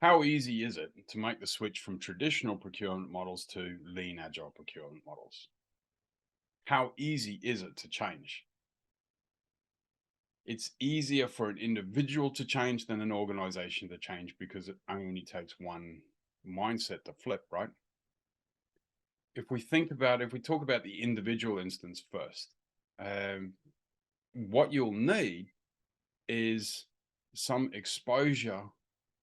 How easy is it to make the switch from traditional procurement models to lean agile procurement models? How easy is it to change? It's easier for an individual to change than an organization to change because it only takes one mindset to flip, right? If we talk about the individual instance first, um, what you'll need is some exposure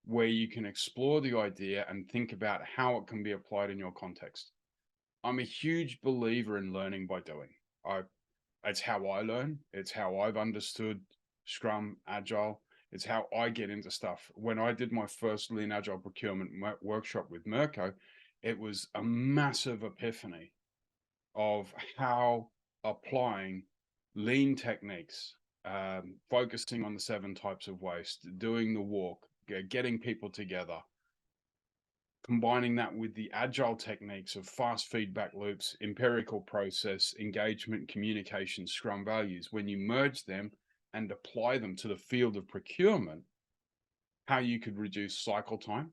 where you can explore the idea and think about how it can be applied in your context. I'm a huge believer in learning by doing. I It's how I learn. It's how I've understood Scrum, Agile. It's how I get into stuff. When I did my first Lean Agile procurement workshop with Mirko, it was a massive epiphany of how applying lean techniques, focusing on the 7 types of waste, doing the walk, getting people together, combining that with the agile techniques of fast feedback loops, empirical process, engagement, communication, Scrum values, when you merge them and apply them to the field of procurement, how you could reduce cycle time,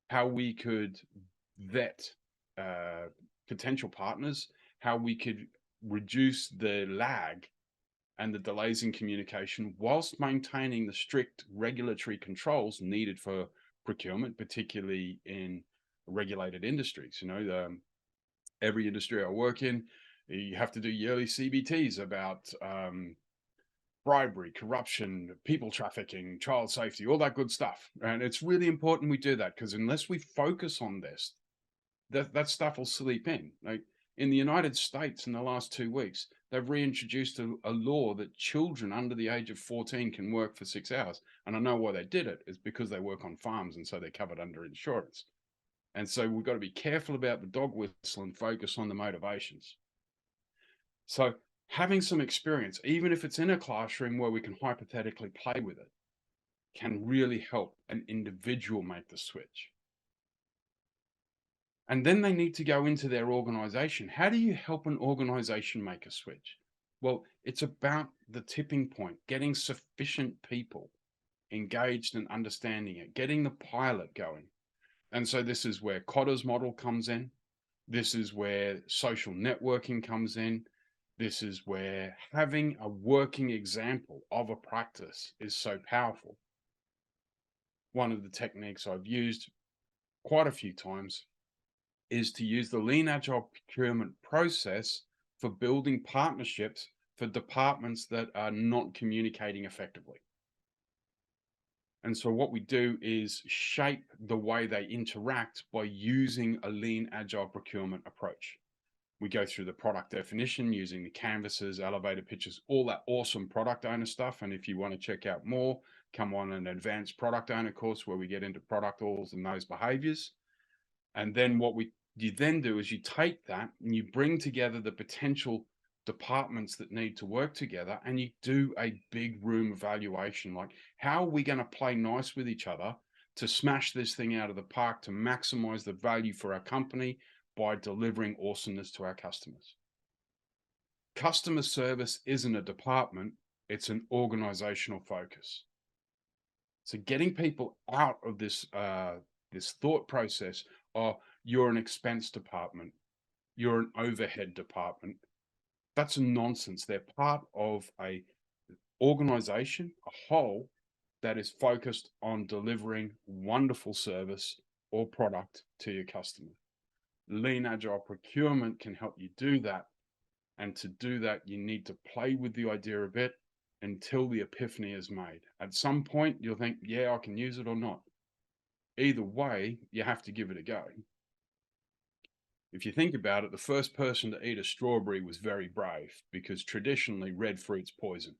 how we could vet uh, potential partners, how we could reduce the lag and the delays in communication whilst maintaining the strict regulatory controls needed for procurement, particularly in regulated industries. Every industry I work in, you have to do yearly CBTs about bribery, corruption, people trafficking, child safety, all that good stuff. And it's really important we do that, because unless we focus on this, that stuff will sleep in. Like in the United States, in the last 2 weeks, they've reintroduced a law that children under the age of 14 can work for 6 hours. And I know why they did it is because they work on farms, and so they're covered under insurance. And so we've got to be careful about the dog whistle and focus on the motivations. So having some experience, even if it's in a classroom where we can hypothetically play with it, can really help an individual make the switch. And then they need to go into their organization. How do you help an organization make a switch? Well, it's about the tipping point, getting sufficient people engaged and understanding it, getting the pilot going. And so this is where Kotter's model comes in. This is where social networking comes in. This is where having a working example of a practice is so powerful. One of the techniques I've used quite a few times is to use the lean agile procurement process for building partnerships for departments that are not communicating effectively. And so what we do is shape the way they interact by using a lean agile procurement approach. We go through the product definition using the canvases, elevator pitches, all that awesome product owner stuff. And if you want to check out more, come on an advanced product owner course where we get into product goals and those behaviors. And then what you then do is you take that and you bring together the potential departments that need to work together, and you do a big room evaluation. Like, how are we going to play nice with each other to smash this thing out of the park to maximize the value for our company by delivering awesomeness to our customers? Customer service isn't a department, it's an organizational focus. So getting people out of this thought process, or you're an expense department, you're an overhead department, that's nonsense. They're part of a organization, a whole, that is focused on delivering wonderful service or product to your customer. Lean Agile procurement can help you do that. And to do that, you need to play with the idea a bit until the epiphany is made. At some point, you'll think, yeah, I can use it or not. Either way, you have to give it a go. If you think about it, the first person to eat a strawberry was very brave, because traditionally red fruit's poison.